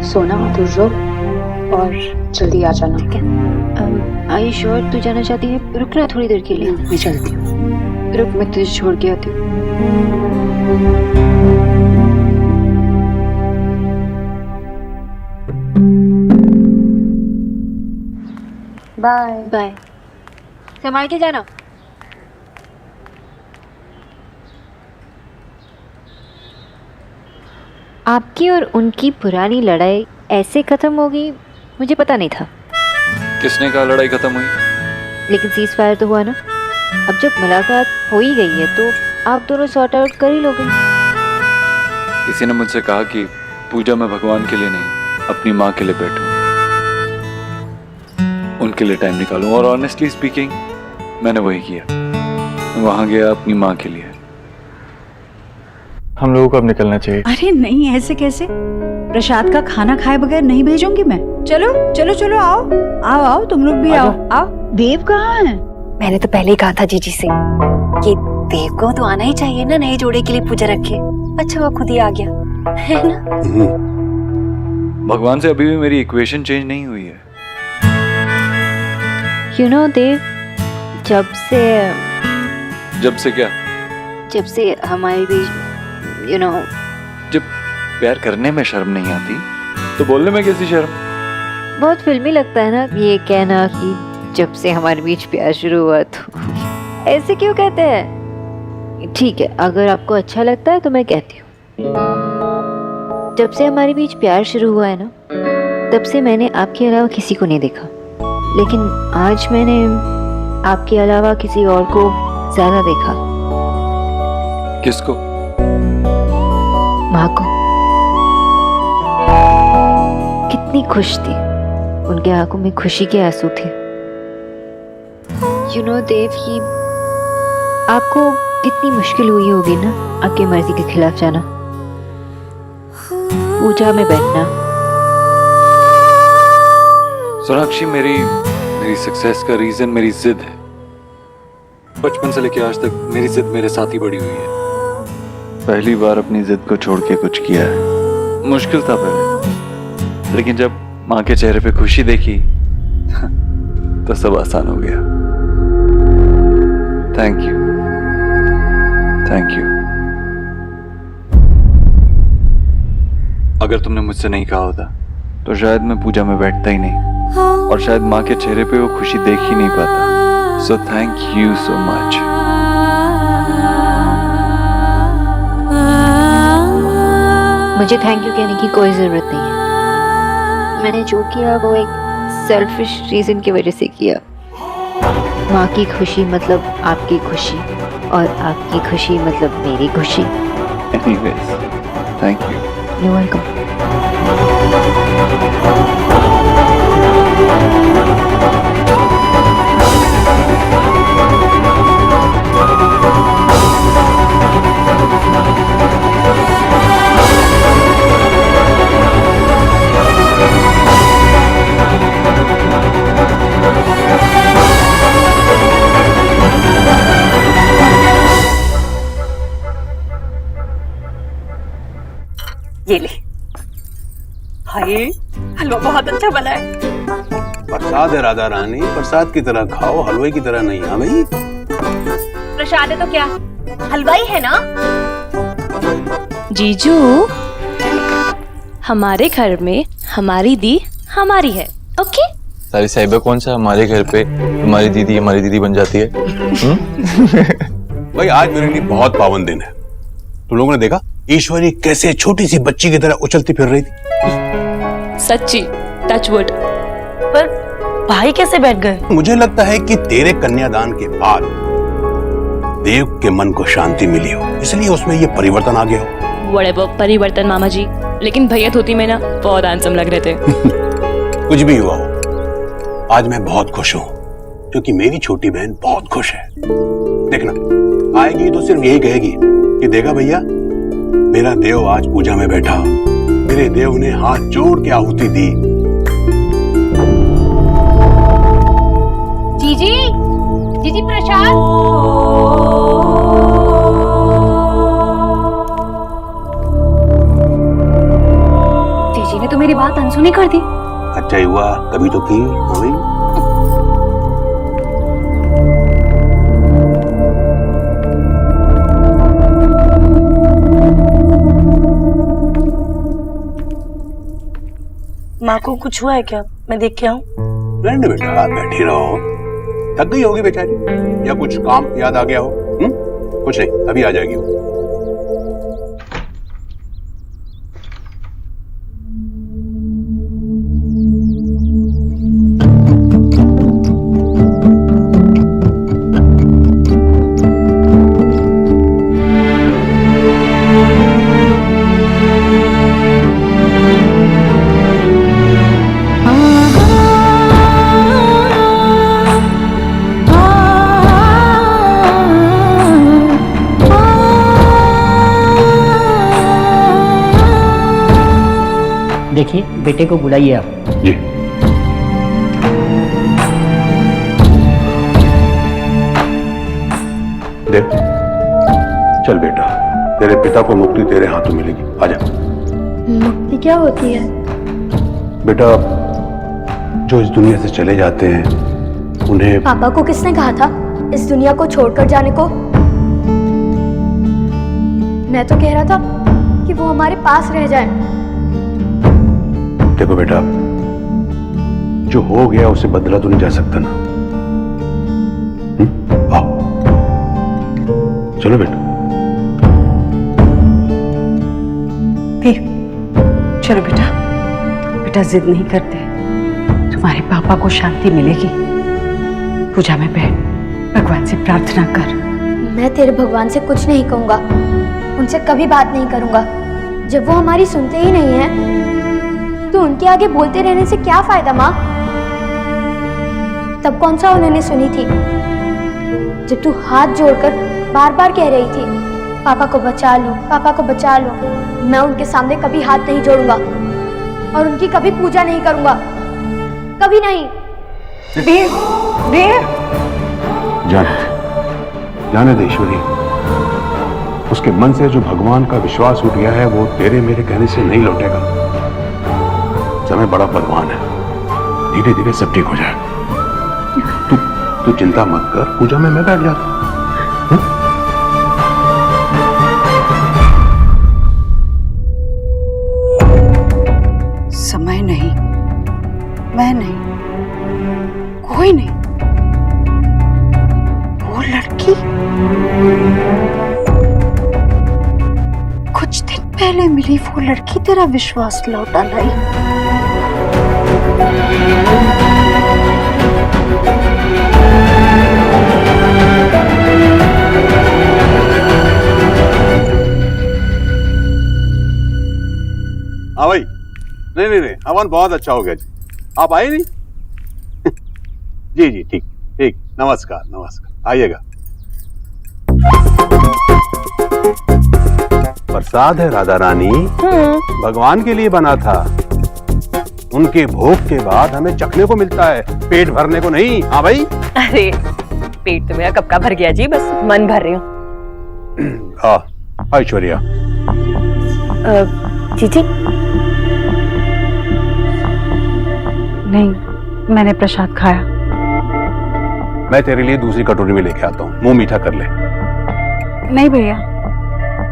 सोना तो रुक और जल्दी आ जाना। ठीक है। आई श्योर तू जाना चाहती है? रुक रहा थोड़ी देर के लिए। मैं चलती हूँ। रुक, मैं तुझे छोड़ के आती हूँ। Bye bye. संभाल के जाना। आपकी और उनकी पुरानी लड़ाई ऐसे खत्म होगी मुझे पता नहीं था। किसने कहा लड़ाई खत्म हुई? लेकिन सीज फायर तो हुआ ना। अब जब मुलाकात हो ही गई है तो आप दोनों सॉर्ट आउट कर ही लोगे। किसी ने मुझसे कहा कि पूजा मैं भगवान के लिए नहीं अपनी माँ के लिए बैठूं, उनके लिए टाइम निकालूं, और ऑनेस्टली स्पीकिंग मैंने वही किया। मैं वहां गया अपनी माँ के लिए। हम लोगों को अब निकलना चाहिए। अरे नहीं, ऐसे कैसे? प्रसाद का खाना खाए बगैर नहीं भेजूंगी मैं। चलो चलो चलो, आओ आओ आओ, तुम लोग भी आओ आओ। देव कहाँ है? मैंने तो पहले ही कहा था जीजी से कि देव को तो आना ही चाहिए ना, नए जोड़े के लिए पूजा रखे। अच्छा वो खुद ही आ गया, है ना? भगवान से अभी भी मेरी इक्वेशन चेंज नहीं हुई है। यू नो देव, जब से क्या? जब से हमारे बीच यू नो जब प्यार करने में शर्म नहीं आती तो बोलने में कैसी शर्म? बहुत फिल्मी लगता है ना ये कहना कि जब से हमारे बीच प्यार शुरू हुआ। तो ऐसे क्यों कहते हैं? ठीक है, अगर आपको अच्छा लगता है तो मैं कहती हूँ। जब से हमारे बीच प्यार शुरू हुआ है ना, तब से मैंने आपके अलावा किसी को नहीं देखा। लेकिन आज मैंने आपके अलावा किसी और को ज्यादा देखा। किसको? माँ को। कितनी खुश थी, उनके आंखों में खुशी के आंसू थे। यू नो देव, ही आपको कितनी मुश्किल हुई होगी ना आपकी मर्जी के खिलाफ जाना, पूजा में बैठना। सोनाक्षी, मेरी सक्सेस का रीजन मेरी जिद है। बचपन से लेकर आज तक मेरी जिद मेरे साथ ही बड़ी हुई है। पहली बार अपनी जिद को छोड़ के कुछ किया है। मुश्किल था पहले, लेकिन जब माँ के चेहरे पे खुशी देखी तो सब आसान हो गया। Thank you, thank you. अगर तुमने मुझसे नहीं कहा होता तो शायद मैं पूजा में बैठता ही नहीं, और शायद माँ के चेहरे पे वो खुशी देख ही नहीं पाता। So thank you so much. मुझे थैंक यू कहने की कोई जरूरत नहीं है। मैंने जो किया वो एक सेल्फिश रीजन की वजह से किया। माँ की खुशी मतलब आपकी खुशी, और आपकी खुशी मतलब मेरी खुशी। Anyways, thank you. You're welcome. ये ले। हाय, हलवा बहुत अच्छा बना है। प्रसाद है राधा रानी, प्रसाद की तरह खाओ, हलवे की तरह नहीं। हाँ भाई, प्रसाद है तो क्या, हलवाई है ना? जीजू, हमारे घर में हमारी दी हमारी है, ओके? सारी साहिबा कौन सा हमारे घर पे हमारी दीदी बन जाती है? भाई आज मेरे लिए बहुत पावन दिन है। तुम लोगों ने देखा ईश्वरी कैसे छोटी सी बच्ची की तरह उछलती फिर रही थी। सच्ची, टच वुड। पर भाई कैसे बैठ गए? मुझे लगता है कि तेरे कन्यादान के बाद देव के मन को शांति मिली हो, इसलिए उसमें ये परिवर्तन आ गया हो। व्हाटएवर परिवर्तन मामा जी, लेकिन भैया धोती में ना बहुत हैंडसम लग रहे थे। कुछ भी हुआ हो, आज मैं बहुत खुश हूँ क्योंकि मेरी छोटी बहन बहुत खुश है। देखना आएगी तो सिर्फ यही कहेगी कि देखा भैया, मेरा देव आज पूजा में बैठा, मेरे देव ने हाथ जोड़ के आहुति दी। जीजी, जीजी प्रसाद। जीजी ने तुम्हें मेरी बात अनसुनी कर दी। अच्छा ही हुआ, कभी तो की भाई। माँ को कुछ हुआ है क्या? मैं देख के आऊं? नहीं नहीं बेटा, आप बैठी रहो। थक गई होगी बेचारी, या कुछ काम याद आ गया हो। कुछ नहीं, अभी आ जाएगी वो। देखिए, बेटे को बुलाइए आप। जी। देख, चल बेटा, तेरे पिता को मुक्ति तेरे हाथों मिलेगी। आजा। मुक्ति क्या होती है? बेटा, जो इस दुनिया से चले जाते हैं उन्हें। पापा को किसने कहा था इस दुनिया को छोड़कर जाने को? मैं तो कह रहा था कि वो हमारे पास रह जाए। देखो बेटा, जो हो गया उसे बदला तो नहीं जा सकता ना। आओ, चलो बेटा। चलो बेटा, बेटा जिद नहीं करते, तुम्हारे पापा को शांति मिलेगी। पूजा में बैठ, भगवान से प्रार्थना कर। मैं तेरे भगवान से कुछ नहीं कहूंगा, उनसे कभी बात नहीं करूंगा। जब वो हमारी सुनते ही नहीं है तो उनके आगे बोलते रहने से क्या फायदा माँ? तब कौन सा उन्होंने सुनी थी जब तू हाथ जोड़कर बार बार कह रही थी पापा को बचा लो, पापा को बचा लो। मैं उनके सामने कभी हाथ नहीं जोड़ूंगा और उनकी कभी पूजा नहीं करूंगा, कभी नहीं। देव, देव। जाने दे ईश्वरी, उसके मन से जो भगवान का विश्वास उठ गया है वो तेरे मेरे कहने से नहीं लौटेगा। समय बड़ा बलवान है, धीरे धीरे सब ठीक हो जाएगा। तू चिंता मत कर, पूजा में मैं बैठ जाता हूं। समय नहीं, मैं नहीं, कोई नहीं। वो लड़की कुछ दिन पहले मिली, वो लड़की तेरा विश्वास लौटा लाई। हाँ भाई, नहीं, हवन बहुत अच्छा हो गया जी। आप आए नहीं? जी, ठीक, नमस्कार, आइएगा। प्रसाद है राधा रानी, भगवान के लिए बना था। उनके भोग के बाद हमें चखने को मिलता है, पेट भरने को नहीं। हाँ भाई। अरे पेट तो मेरा कब का भर गया जी, बस मन भर रही हूँ। ऐश्वर्या। जीजी नहीं, मैंने प्रसाद खाया। मैं तेरे लिए दूसरी कटोरी में लेके आता हूँ, मुंह मीठा कर ले। नहीं भैया।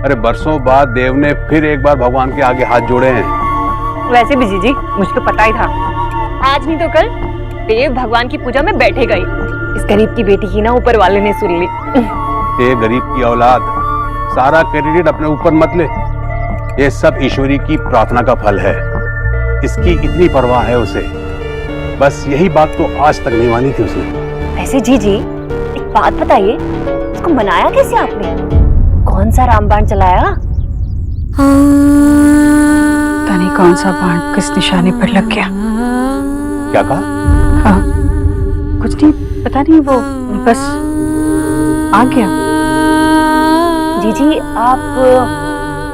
अरे बरसों बाद देव ने फिर एक बार भगवान के आगे हाथ जोड़े हैं। वैसे भी जीजी, मुझको पता ही था, आज नहीं तो कल देव भगवान की पूजा में बैठे गए। इस गरीब की बेटी की ना ऊपर वाले ने सुन ली। ये गरीब की औलाद, सारा क्रेडिट अपने ऊपर मत ले। ये सब ईश्वरी की प्रार्थना का फल है। इसकी इतनी परवाह है उसे, बस यही बात तो आज तक नहीं मानी थी उसने। वैसे जीजी एक बात बताइए, इसको मनाया कैसे आपने? कौन सा रामबाण चलाया? पता नहीं कौन सा बाण किस निशाने पर लग गया। क्या कहा? हाँ, कुछ नहीं, पता नहीं, वो बस आ गया। जीजी आप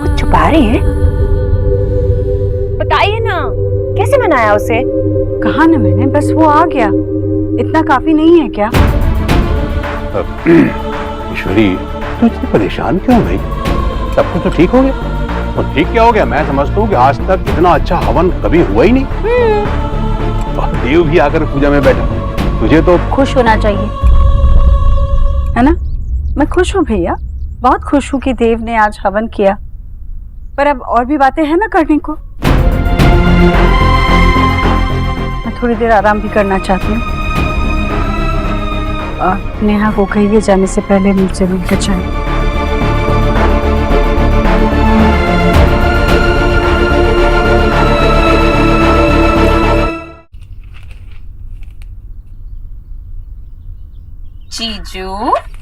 कुछ छुपा रहे हैं? बताइए ना, कैसे मनाया उसे? कहा ना मैंने, बस वो आ गया, इतना काफी नहीं है क्या? ईश्वरी, तू इतनी परेशान क्यों भाई? सब कुछ तो ठीक हो गया। और ठीक क्या हो गया? मैं समझता हूँ कि आज तक इतना अच्छा हवन कभी हुआ ही नहीं। और देव भी आकर पूजा में बैठा, तुझे तो खुश होना चाहिए, है ना? मैं खुश हूँ भैया, बहुत खुश हूँ कि देव ने आज हवन किया, पर अब और भी बातें हैं ना करने को। मैं थोड़ी देर आराम भी करना चाहती हूँ। और नेहा को कहिए जाने से पहले मुझसे मिलकर जाए। जीजू,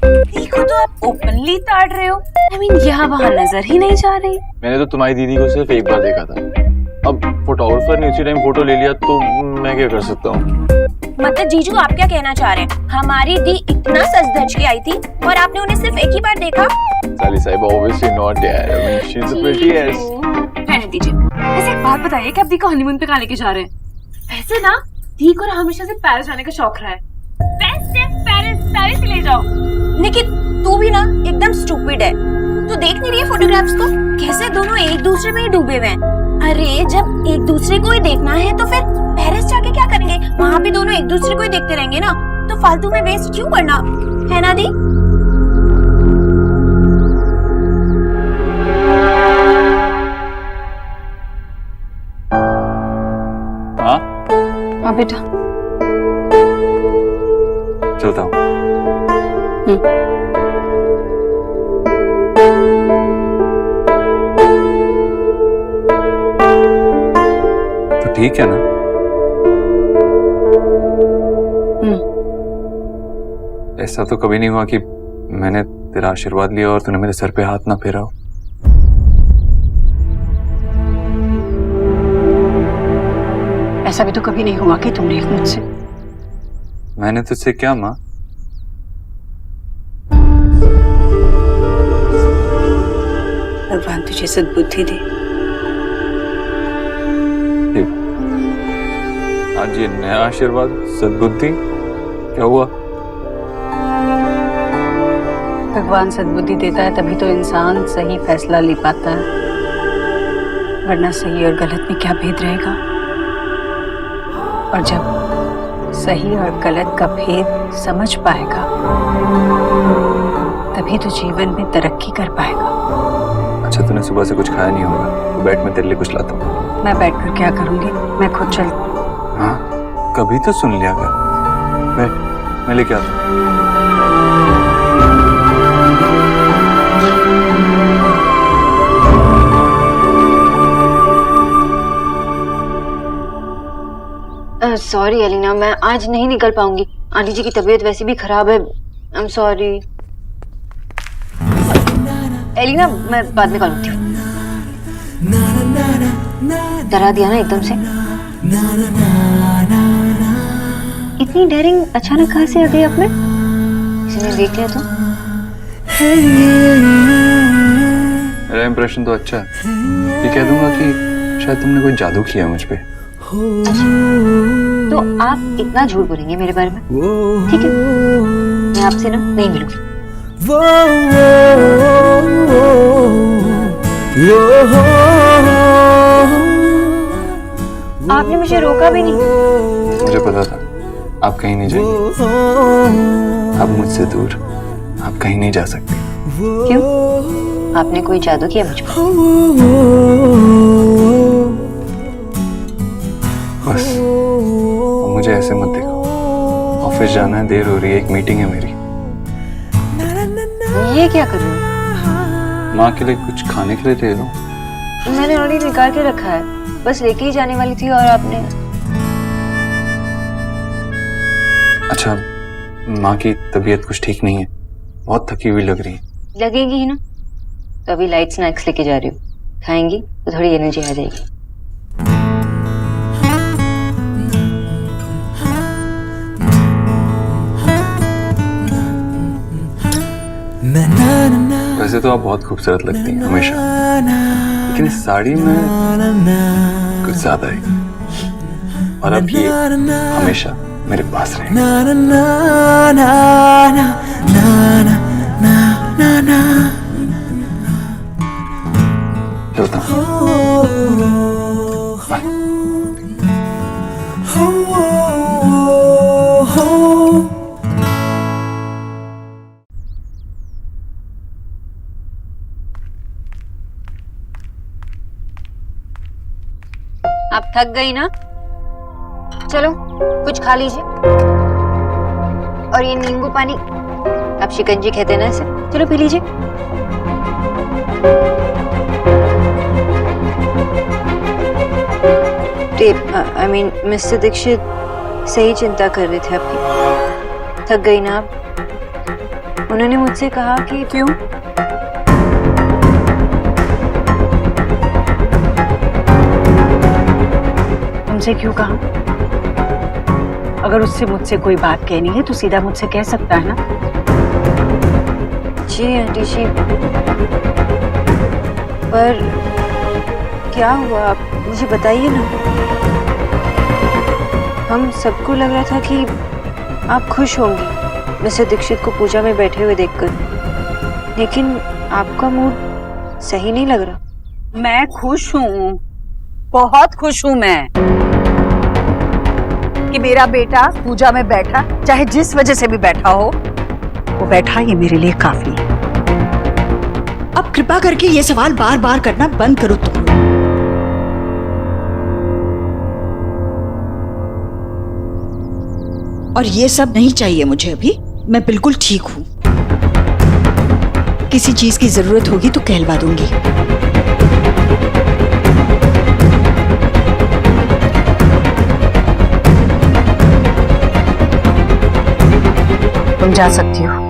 देखो तो आप ओपनली ताड़ रहे हो। I mean, यहाँ वहाँ नजर ही नहीं जा रही। मैंने तो तुम्हारी दीदी को सिर्फ एक बार देखा था। अब फोटोग्राफर ने उसी टाइम फोटो ले लिया तो मैं क्या कर सकता हूँ? मतलब जीजू, आप क्या कहना चाह रहे हैं? हमारी दी इतना सज धज के आई थी और आपने उन्हें सिर्फ एक ही बार देखा? साली साहिबा obviously not यार। I mean, she's the prettiest। रहने दीजिए। वैसे एक बात बताइए कि आप दी को हनीमून पे कहाँ लेके जा रहे हैं? वैसे ना दी को हमेशा से पेरिस जाने का शौक रहा है। पेरिस ले जाओ। निकित, तू भी ना एकदम स्टूपिड है। तू देख नहीं रही है फोटोग्राफ्स को? कैसे दोनों एक दूसरे में ही डूबे हुए हैं। अरे जब एक दूसरे को ही देखना है तो फिर पेरिस जाके क्या करेंगे? वहाँ भी दोनों एक दूसरे को ही देखते रहेंगे ना, तो फालतू में वेस्ट क्यों करना, है ना दी? हाँ बेटा, चलता हूँ। तो ठीक है ना? ऐसा तो कभी नहीं हुआ कि मैंने तेरा आशीर्वाद लिया और तूने मेरे सर पे हाथ ना फेरा हो। ऐसा भी तो कभी नहीं हुआ कि तुमने मुझसे। मैंने तुझसे क्या माँ? भगवान तुझे सद्बुद्धि दे। आज ये नया आशीर्वाद, सद्बुद्धि, क्या हुआ? भगवान सद्बुद्धि देता है तभी तो इंसान सही फैसला ले पाता है, वरना सही और गलत में क्या भेद रहेगा। और जब सही और गलत का भेद समझ पाएगा तभी तो जीवन में तरक्की कर पाएगा। अच्छा, तूने सुबह से कुछ खाया नहीं होगा, तो बैठ मैं तेरे लिए कुछ लाता हूँ। मैं बैठकर क्या करूंगी? मैं खुद चल। हाँ, कभी तो सुन लिया कर। बैठ, मैं लेके आता हूँ। सॉरी एलिना, मैं आज नहीं निकल पाऊंगी। आंटी जी की तबीयत वैसे भी खराब है। I am sorry. एलिना, मैं बाद में कॉल करती हूँ। डरा दिया ना एकदम से। इतनी डेयरिंग अचानक कहाँ से आ गई आप में? किसी ने देख लिया तो? मेरा इंप्रेशन तो अच्छा है। ये कह दूंगा कि शायद तुमने कोई जादू किया है मुझ पे। तो आप इतना झूठ बोलेंगे मेरे बारे में? ठीक है, मैं आपसे ना नहीं मिलूंगी। आपने मुझे रोका भी नहीं। मुझे पता था आप कहीं नहीं जाएंगे। आप मुझसे दूर, आप कहीं नहीं जा सकते। क्यों? आपने कोई जादू किया मुझ पर? बस मुझे ऐसे मत देखो। ऑफिस जाना है, देर हो रही है, एक मीटिंग है मेरी। ये क्या कर रहे हो? माँ के लिए कुछ खाने के लिए दे दो। मैंने ऑलरेडी निकाल के रखा है, बस लेके ही जाने वाली थी और आपने। अच्छा, माँ की तबीयत कुछ ठीक नहीं है, बहुत थकी हुई लग रही है। लगेगी ही ना, तो अभी लाइट स्नैक्स लेके जा रही हूँ, खाएंगी तो थोड़ी एनर्जी आ जाएगी। वैसे तो आप बहुत खूबसूरत लगती हैं हमेशा, लेकिन इस साड़ी में कुछ ज्यादा है। और अब ये हमेशा मेरे पास रहे। चलता हूँ। आप थक गई ना? चलो कुछ खा लीजिए। और ये नींबू पानी, आप शिकंजी कहते हैं ना इसे, चलो पी लीजिए। आई मीन मिस्टर दीक्षित सही चिंता कर रहे थे आपकी। थक गई ना आप? उन्होंने मुझसे कहा कि क्यों? तुमसे क्यों कहा? अगर उससे मुझसे कोई बात कहनी है तो सीधा मुझसे कह सकता है ना। जी आंटी जी, पर क्या हुआ आप मुझे बताइए ना। हम सबको लग रहा था कि आप खुश होंगी मिस्टर दीक्षित को पूजा में बैठे हुए देखकर, लेकिन आपका मूड सही नहीं लग रहा। मैं खुश हूँ, बहुत खुश हूँ मैं कि मेरा बेटा पूजा में बैठा, चाहे जिस वजह से भी बैठा हो, वो बैठा, ये मेरे लिए काफी है। अब कृपा करके ये सवाल बार बार करना बंद करो तुम। और ये सब नहीं चाहिए मुझे अभी, मैं बिल्कुल ठीक हूं। किसी चीज की जरूरत होगी तो कहलवा दूंगी। तुम जा सकती हो।